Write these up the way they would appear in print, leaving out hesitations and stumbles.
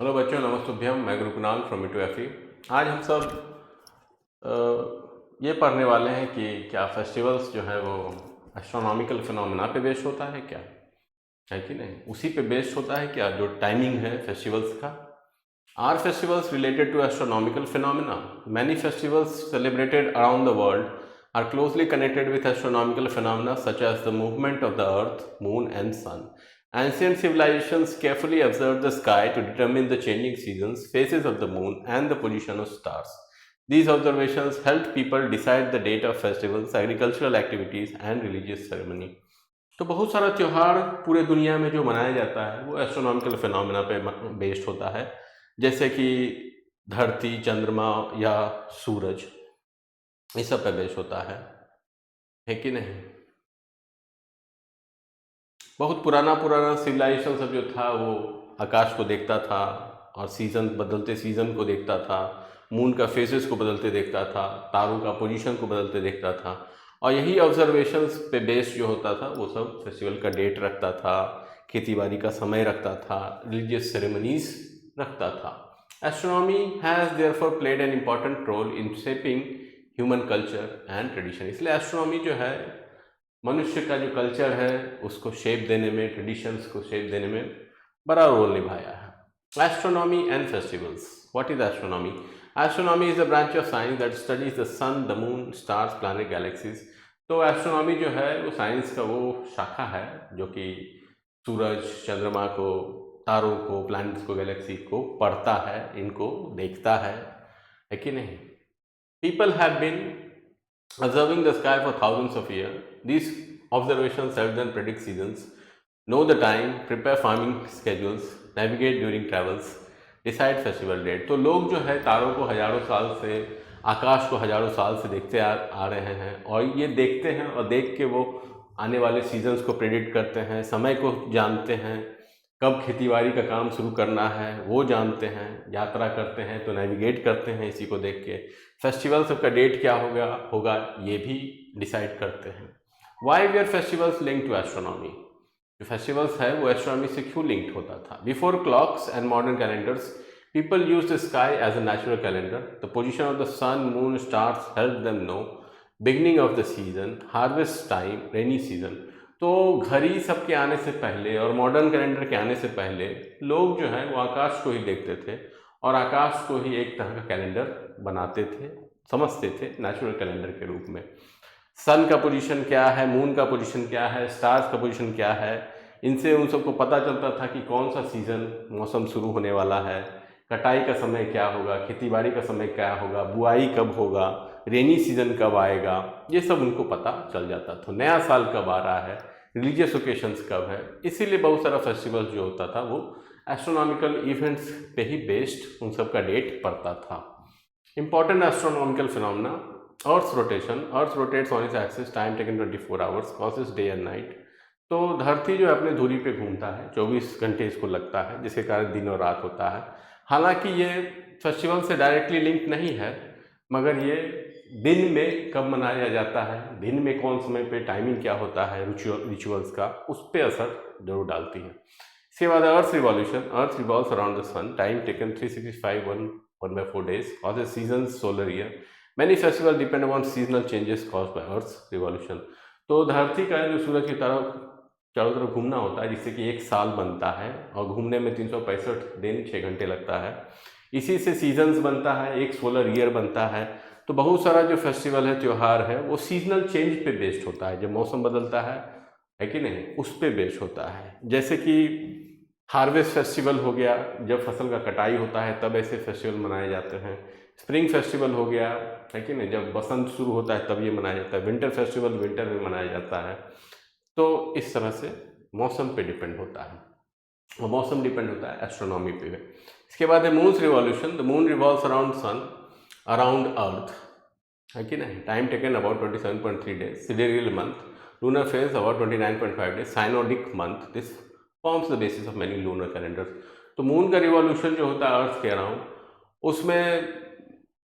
Hello बच्चों, नमस्तुभ्यम। मैं गुरु Kunal from E2FE। आज हम सब ये पढ़ने वाले हैं कि क्या फेस्टिवल्स जो है वो एस्ट्रोनॉमिकल फिनोमेना पे बेस्ड होता है, क्या है कि नहीं, उसी पे बेस्ड होता है क्या जो टाइमिंग है फेस्टिवल्स का। Are festivals related to astronomical phenomena? Many festivals celebrated around the world are closely connected with astronomical phenomena such as the movement of the Earth, Moon, and Sun. Ancient civilizations carefully observed the sky to determine the changing seasons, phases of the Moon, and the position of stars. These observations helped people decide the date of festivals, agricultural activities, and religious ceremony. तो बहुत सारा त्यौहार पूरे दुनिया में जो मनाया जाता है वो एस्ट्रोनॉमिकल फिनोमेना पे बेस्ड होता है, जैसे कि धरती, चंद्रमा या सूरज, इस सब पे बेस्ड होता है कि नहीं। बहुत पुराना पुराना सिविलाइजेशन सब जो था वो आकाश को देखता था और सीज़न, बदलते सीज़न को देखता था, मून का फेजेस को बदलते देखता था, तारों का पोजीशन को बदलते देखता था, और यही ऑब्जर्वेशंस पे बेस्ड जो होता था वो सब फेस्टिवल का डेट रखता था, खेती बाड़ी का समय रखता था, रिलीजियस सेरेमनीज रखता था। Astronomy has therefore played an important role in shaping human culture and tradition. इसलिए एस्ट्रोनॉमी जो है मनुष्य का जो कल्चर है उसको शेप देने में, ट्रेडिशंस को शेप देने में बड़ा रोल निभाया है। Astronomy and festivals. What is astronomy? Astronomy is a branch of science that studies the sun, the moon, stars, planet, galaxies. तो एस्ट्रोनॉमी जो है वो साइंस का वो शाखा है जो कि सूरज, चंद्रमा को, तारों को, प्लैनेट्स को, गैलेक्सी को पढ़ता है, इनको देखता है कि नहीं। People have been observing the sky for thousands of years. These observations help them predict seasons, know the time, prepare farming schedules, navigate during travels, decide festival date. तो लोग जो है तारों को हजारों साल से, आकाश को हजारों साल से देखते आ रहे हैं, और ये देखते हैं और देख के वो आने वाले सीजन्स को प्रेडिक्ट करते हैं, समय को जानते हैं, कब खेतीबाड़ी का काम शुरू करना है वो जानते हैं, यात्रा करते हैं तो नेविगेट करते हैं इसी को देख के, फेस्टिवल सबका डेट क्या होगा ये भी डिसाइड करते हैं। Why we are festivals link to astronomy? जो फेस्टिवल्स है वो एस्ट्रोनॉमी से क्यों लिंक्ड होता था? Before clocks and modern calendars, people use the sky as a natural calendar. The position of the sun, moon, stars help them know beginning of the season, harvest time, rainy season. तो घड़ी सबके आने से पहले और modern calendar के आने से पहले लोग जो है वो आकाश को ही देखते थे और आकाश को ही एक तरह का कैलेंडर बनाते थे, समझते थे नेचुरल कैलेंडर के रूप में। सन का पोजीशन क्या है, मून का पोजीशन क्या है, स्टार्स का पोजीशन क्या है, इनसे उन सबको पता चलता था कि कौन सा सीज़न, मौसम शुरू होने वाला है, कटाई का समय क्या होगा, खेतीबाड़ी का समय क्या होगा, बुआई कब होगा, रेनी सीजन कब आएगा, ये सब उनको पता चल जाता था। नया साल कब आ रहा है, रिलीजियस ओकेशंस कब है। इसीलिए बहुत सारा फेस्टिवल जो होता था वो एस्ट्रोनॉमिकल इवेंट्स पे ही बेस्ड उन सब का डेट पड़ता था। Important astronomical phenomena: Earth's rotation. Earth rotates on its axis. Time taken 24 hours. Causes day and night. तो धरती जो अपने धुरी पे घूमता है, 24 घंटे इसको लगता है, जिसके कारण दिन और रात होता है। हालांकि ये फेस्टिवल से डायरेक्टली लिंक नहीं है, मगर ये दिन में कब मनाया जाता है, दिन में कौन समय पे टाइमिंग क्या होता है रिचुअल्स का, उस पर असर जरूर डालती है। इसके बाद earth revolution. Earth revolves around the sun. Time taken 365 1/4 days. Causes seasons, solar year. Many festivals depend upon seasonal changes caused by Earth's revolution. तो धरती का जो सूरज की तरफ चारों तरफ घूमना होता है, जिससे कि एक साल बनता है, और घूमने में 365 दिन 6 घंटे लगता है। इसी से सीजन्स बनता है, एक सोलर ईयर बनता है। तो बहुत सारा जो फेस्टिवल है, त्यौहार है, वो सीजनल चेंज पे बेस्ड होता है। जब मौसम बदलता है कि नहीं, उस पे बेस्ड होता है। जैसे कि हार्वेस्ट फेस्टिवल हो गया, जब फसल का कटाई होता है तब ऐसे फेस्टिवल मनाए जाते हैं। स्प्रिंग फेस्टिवल हो गया, है कि नहीं, जब बसंत शुरू होता है तब ये मनाया जाता है। विंटर फेस्टिवल विंटर में मनाया जाता है। तो इस तरह से मौसम पे डिपेंड होता है, और मौसम डिपेंड होता है एस्ट्रोनॉमी पे। इसके बाद है moons revolution. The moon revolves around sun, around earth, है कि नहीं। Time taken about 27.3 days. Sidereal month. Lunar phase about 29.5 days. Synodic month. This forms the basis of many lunar calendars. तो मून का revolution जो होता है अर्थ के around, उसमें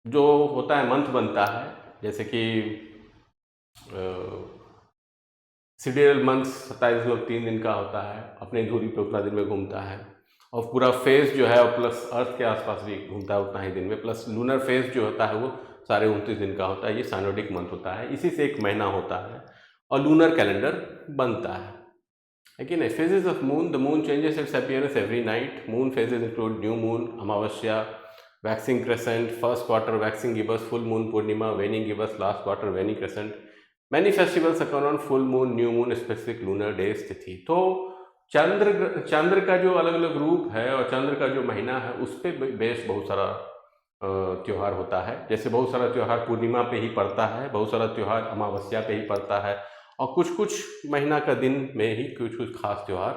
जो होता है मंथ बनता है, जैसे कि सिडेरियल मंथ 27.3 दिन का होता है, अपने धुरी पे उतना दिन में घूमता है। और पूरा फेज जो है, और प्लस अर्थ के आसपास भी घूमता है उतना ही दिन में, प्लस लूनर फेज जो होता है वो सारे 29 दिन का होता है। ये साइनोडिक मंथ होता है, इसी से एक महीना होता है और लूनर कैलेंडर बनता है कि नहीं। Phases of moon, the moon changes its appearance every night. Moon phases include new moon, amavasya, waxing crescent, first quarter waxing gibbous, full moon purnima, waning gibbous, last quarter waning crescent. Many festivals occur on full moon, new moon, specific lunar days, tithi. तो चंद्र का जो अलग अलग रूप है और चंद्र का जो महीना है उस पर बेस्ड बहुत सारा त्यौहार होता है। जैसे बहुत सारा त्यौहार पूर्णिमा पे ही पड़ता है, बहुत सारा त्यौहार अमावस्या पे ही पड़ता है, और कुछ कुछ महीना का दिन में ही कुछ कुछ खास त्यौहार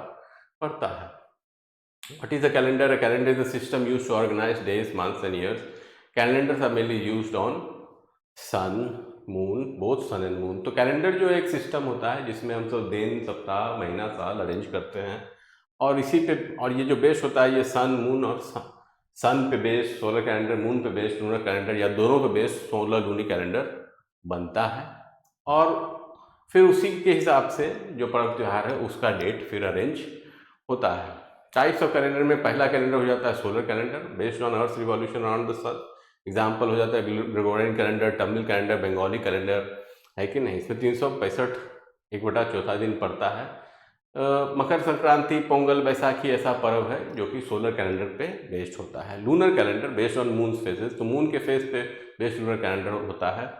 पड़ता है। What is a calendar? A calendar is a system used to organize days, months and years. Calendars are mainly used on sun, moon, both sun and moon. तो कैलेंडर जो एक सिस्टम होता है जिसमें हम सब दिन, सप्ताह, महीना, साल अरेंज करते हैं, और इसी पे, और ये जो बेस होता है ये सन, मून और सन पे बेस सोलर कैलेंडर, मून पे बेस लूनर कैलेंडर, या दोनों पे बेस सोलर लूनी कैलेंडर बनता है। और फिर उसी के हिसाब से जो पर्व त्यौहार है उसका डेट फिर अरेंज होता है। टाइप्स ऑफ कैलेंडर में पहला कैलेंडर हो जाता है solar calendar, based on earth revolution around the sun. Example हो जाता है Gregorian calendar, Tamil calendar, Bengali calendar, है कि नहीं। इसमें 365 1/4 दिन पड़ता है। मकर संक्रांति, पोंगल, बैसाखी ऐसा पर्व है जो कि सोलर कैलेंडर पे बेस्ड होता है। Lunar calendar based on moon phases, तो मून के फेज पे बेस्ड लूनर कैलेंडर होता है।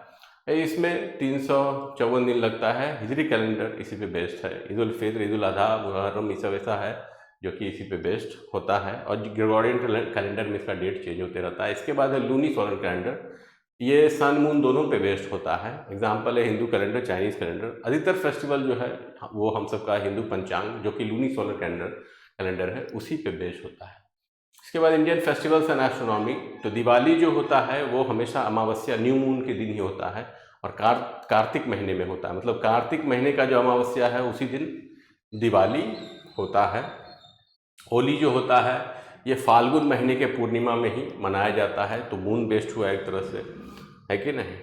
इसमें 354 दिन लगता है। हिजरी कैलेंडर इसी पे बेस्ड है। ईद उल फित्र, ईद उल अजहा, मुहर्रम, ये सब ऐसा है जो कि इसी पे बेस्ड होता है। और ग्रेगोरियन कैलेंडर में इसका डेट चेंज होते रहता है। इसके बाद है लूनी सोलर कैलेंडर, ये सन मून दोनों पे बेस्ड होता है। एग्जाम्पल है हिंदू कैलेंडर, चाइनीज़ कैलेंडर। अधिकतर फेस्टिवल जो है वो हम सबका हिंदू पंचांग जो कि लूनी सोलर कैलेंडर है उसी पे बेस्ड होता है। इसके बाद इंडियन फेस्टिवल्स एंड एस्ट्रोनॉमी, तो दिवाली जो होता है वो हमेशा अमावस्या, न्यू मून के दिन ही होता है, और कार्तिक महीने में होता है। मतलब कार्तिक महीने का जो अमावस्या है उसी दिन दिवाली होता है। होली जो होता है ये फाल्गुन महीने के पूर्णिमा में ही मनाया जाता है, तो मून बेस्ड हुआ एक तरह से, है कि नहीं।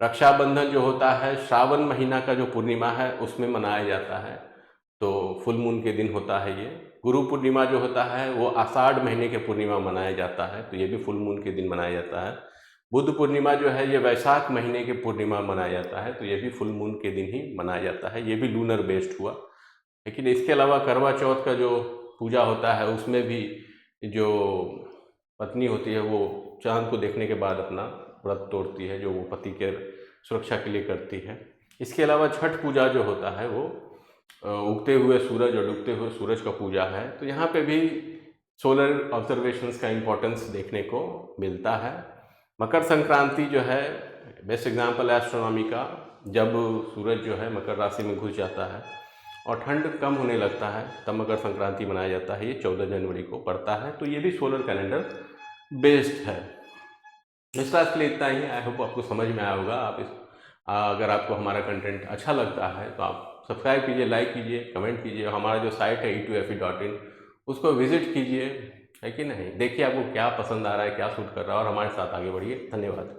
रक्षाबंधन जो होता है श्रावण महीना का जो पूर्णिमा है उसमें मनाया जाता है, तो फुल मून के दिन होता है ये। गुरु पूर्णिमा जो होता है वो आषाढ़ महीने के पूर्णिमा मनाया जाता है, तो ये भी फुल मून के दिन मनाया जाता है। बुद्ध पूर्णिमा जो है ये वैशाख महीने के पूर्णिमा मनाया जाता है, तो ये भी फुल मून के दिन ही मनाया जाता है। ये भी लूनर बेस्ड हुआ। लेकिन इसके अलावा करवा चौथ का जो पूजा होता है उसमें भी जो पत्नी होती है वो चांद को देखने के बाद अपना व्रत तोड़ती है, जो वो पति के सुरक्षा के लिए करती है। इसके अलावा छठ पूजा जो होता है वो उगते हुए सूरज और डूबते हुए सूरज का पूजा है, तो यहाँ पे भी सोलर ऑब्जर्वेशंस का इम्पोर्टेंस देखने को मिलता है। मकर संक्रांति जो है बेस्ट एग्जाम्पल है एस्ट्रोनॉमी का, जब सूरज जो है मकर राशि में घुस जाता है और ठंड कम होने लगता है तब मकर संक्रांति मनाया जाता है। ये 14 जनवरी को पड़ता है, तो ये भी सोलर कैलेंडर बेस्ड है। इस क्लास के लिए इतना ही। आई होप आपको समझ में आया होगा। अगर आपको हमारा कंटेंट अच्छा लगता है तो आप सब्सक्राइब कीजिए, लाइक कीजिए, कमेंट कीजिए। हमारा जो साइट है e2fe.in उसको विजिट कीजिए, है कि नहीं। देखिए आपको क्या पसंद आ रहा है, क्या सूट कर रहा है, और हमारे साथ आगे बढ़िए। धन्यवाद।